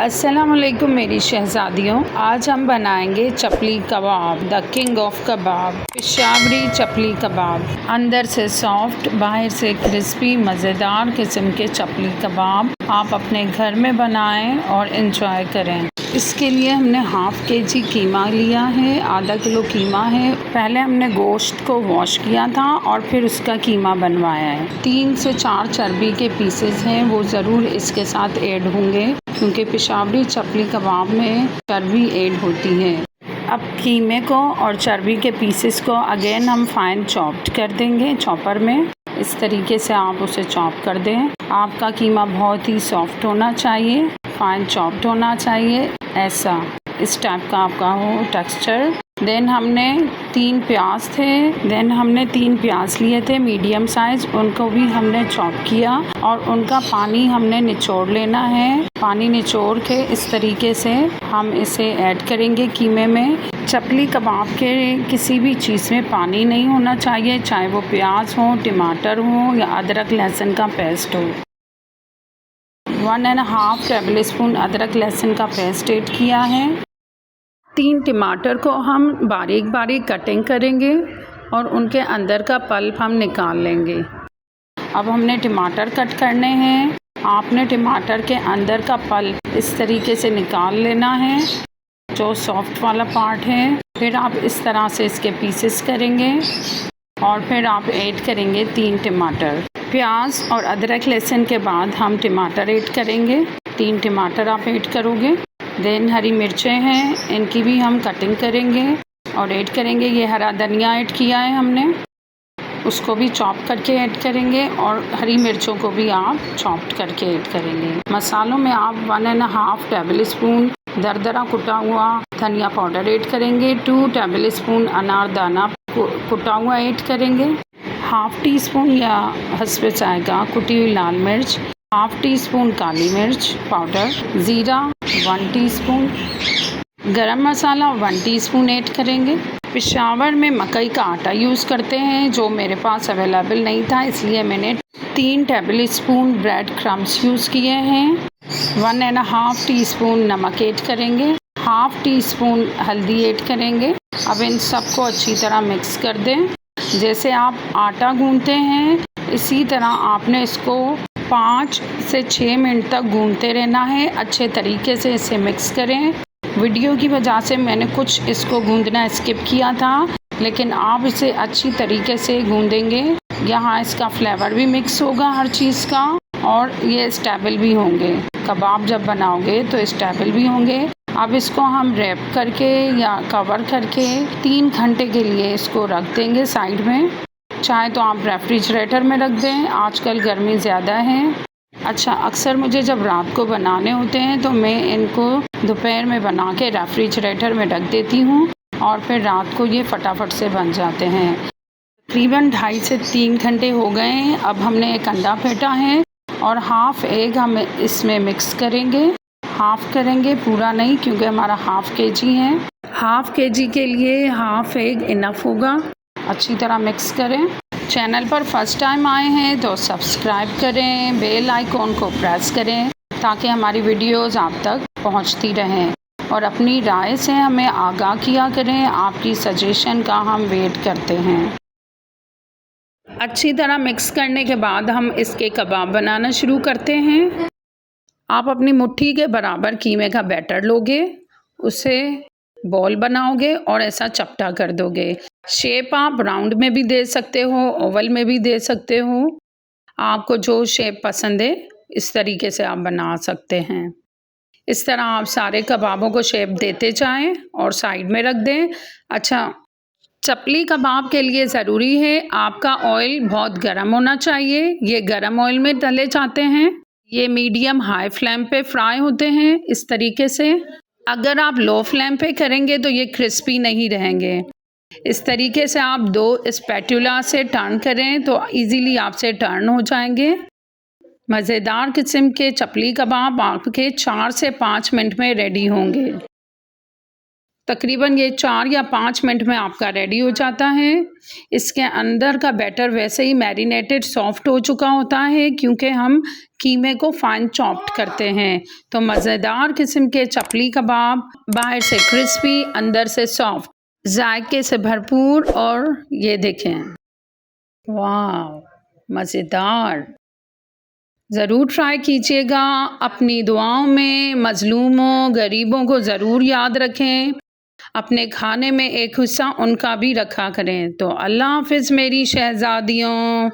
अस्सलामुअलैकुम मेरी शहज़ादियों, आज हम बनाएंगे चपली कबाब, द किंग ऑफ कबाब, पेशावरी चपली कबाब। अंदर से सॉफ्ट, बाहर से क्रिस्पी, मज़ेदार किस्म के चपली कबाब आप अपने घर में बनाएं और इन्जॉय करें। इसके लिए हमने हाफ़ केजी कीमा लिया है, आधा किलो कीमा है। पहले हमने गोश्त को वॉश किया था और फिर उसका कीमा बनवाया है। 3 से 4 चर्बी के पीसेस हैं, वो ज़रूर इसके साथ ऐड होंगे क्योंकि पेशावरी चपली कबाब में चर्बी ऐड होती है। अब कीमे को और चर्बी के पीसेस को अगेन हम फाइन चॉप्ड कर देंगे चॉपर में। इस तरीके से आप उसे चॉप कर दें। आपका कीमा बहुत ही सॉफ्ट होना चाहिए, फाइन चॉप्ड होना चाहिए, ऐसा इस टाइप का आपका हो टेक्सचर। देन हमने 3 प्याज लिए थे मीडियम साइज़, उनको भी हमने चॉप किया और उनका पानी हमने निचोड़ लेना है। पानी निचोड़ के इस तरीके से हम इसे ऐड करेंगे कीमे में। चपली कबाब के किसी भी चीज़ में पानी नहीं होना चाहिए, चाहे वो प्याज हो, टमाटर हो या अदरक लहसुन का पेस्ट हो। 1.5 टेबल स्पून अदरक लहसुन का पेस्ट ऐड किया है। 3 टमाटर को हम बारीक बारीक कटिंग करेंगे और उनके अंदर का पल्प हम निकाल लेंगे। अब हमने टमाटर कट करने हैं। आपने टमाटर के अंदर का पल्प इस तरीके से निकाल लेना है, जो सॉफ्ट वाला पार्ट है। फिर आप इस तरह से इसके पीसेस करेंगे और फिर आप ऐड करेंगे 3 टमाटर। प्याज और अदरक लहसुन के बाद हम टमाटर ऐड करेंगे। 3 टमाटर आप ऐड करोगे। देन हरी मिर्चें हैं, इनकी भी हम कटिंग करेंगे और ऐड करेंगे। ये हरा धनिया ऐड किया है हमने, उसको भी चॉप करके ऐड करेंगे और हरी मिर्चों को भी आप चॉप करके ऐड करेंगे। मसालों में आप 1.5 टेबल स्पून दरदरा कुटा हुआ धनिया पाउडर ऐड करेंगे। 2 टेबल स्पून अनारदाना कुटा हुआ ऐड करेंगे। हाफ़ टी स्पून या हस्बे जायका कुटी हुई लाल मिर्च, हाफ़ टी स्पून काली मिर्च पाउडर, ज़ीरा 1 टीस्पून, गरम मसाला 1 टीस्पून ऐड करेंगे। पेशावर में मकई का आटा यूज़ करते हैं, जो मेरे पास अवेलेबल नहीं था, इसलिए मैंने 3 table spoon bread crumbs use किए हैं। 1.5 टीस्पून नमक ऐड करेंगे, हाफ़ टी स्पून हल्दी ऐड करेंगे। अब इन सबको अच्छी तरह मिक्स कर दें। जैसे आप आटा गूंथते हैं, इसी तरह आपने इसको 5 से 6 मिनट तक गूंथते रहना है। अच्छे तरीके से इसे मिक्स करें। वीडियो की वजह से मैंने कुछ इसको गूंदना स्किप किया था, लेकिन आप इसे अच्छी तरीके से गूंदेंगे। यहाँ इसका फ्लेवर भी मिक्स होगा हर चीज़ का और ये स्टेबल भी होंगे। कबाब जब बनाओगे तो स्टेबल भी होंगे। अब इसको हम रैप करके या कवर करके 3 घंटे के लिए इसको रख देंगे साइड में। चाहे तो आप रेफ्रिजरेटर में रख दें, आजकल गर्मी ज़्यादा है। अच्छा, अक्सर मुझे जब रात को बनाने होते हैं तो मैं इनको दोपहर में बना के रेफ्रिजरेटर में रख देती हूँ और फिर रात को ये फटाफट से बन जाते हैं। तकरीबन 2.5 से 3 घंटे हो गए हैं। अब हमने एक अंडा फेंटा है और हाफ़ एग हम इसमें मिक्स करेंगे। हाफ़ करेंगे, पूरा नहीं, क्योंकि हमारा हाफ़ केजी है। हाफ़ केजी के लिए हाफ़ एग इनफ होगा। अच्छी तरह मिक्स करें। चैनल पर फर्स्ट टाइम आए हैं तो सब्सक्राइब करें, बेल आइकॉन को प्रेस करें ताकि हमारी वीडियोस आप तक पहुंचती रहें और अपनी राय से हमें आगाह किया करें। आपकी सजेशन का हम वेट करते हैं। अच्छी तरह मिक्स करने के बाद हम इसके कबाब बनाना शुरू करते हैं। आप अपनी मुट्ठी के बराबर कीमे का बैटर लोगे, उसे बॉल बनाओगे और ऐसा चपटा कर दोगे। शेप आप राउंड में भी दे सकते हो, ओवल में भी दे सकते हो। आपको जो शेप पसंद है इस तरीके से आप बना सकते हैं। इस तरह आप सारे कबाबों को शेप देते जाएं और साइड में रख दें। अच्छा, चपली कबाब के लिए ज़रूरी है आपका ऑयल बहुत गर्म होना चाहिए। ये गर्म ऑयल में तले जाते हैं। ये मीडियम हाई फ्लेम पे फ्राई होते हैं इस तरीके से। अगर आप लो फ्लेम पे करेंगे तो ये क्रिस्पी नहीं रहेंगे। इस तरीके से आप 2 स्पैटुला से टर्न करें तो इजीली आपसे टर्न हो जाएंगे। मज़ेदार किस्म के चपली कबाब आपके 4 से 5 मिनट में रेडी होंगे। तकरीबन ये 4 या 5 मिनट में आपका रेडी हो जाता है। इसके अंदर का बैटर वैसे ही मैरिनेटेड सॉफ्ट हो चुका होता है क्योंकि हम कीमे को फाइन चॉप्ड करते हैं। तो मज़ेदार किस्म के चपली कबाब, बाहर से क्रिस्पी अंदर से सॉफ्ट, जायके से भरपूर, और ये देखें, वाह मज़ेदार। ज़रूर ट्राई कीजिएगा। अपनी दुआओं में मज़लूमों, गरीबों को ज़रूर याद रखें। अपने खाने में एक हिस्सा उनका भी रखा करें। तो अल्लाह हाफ़िज़ मेरी शहज़ादियों।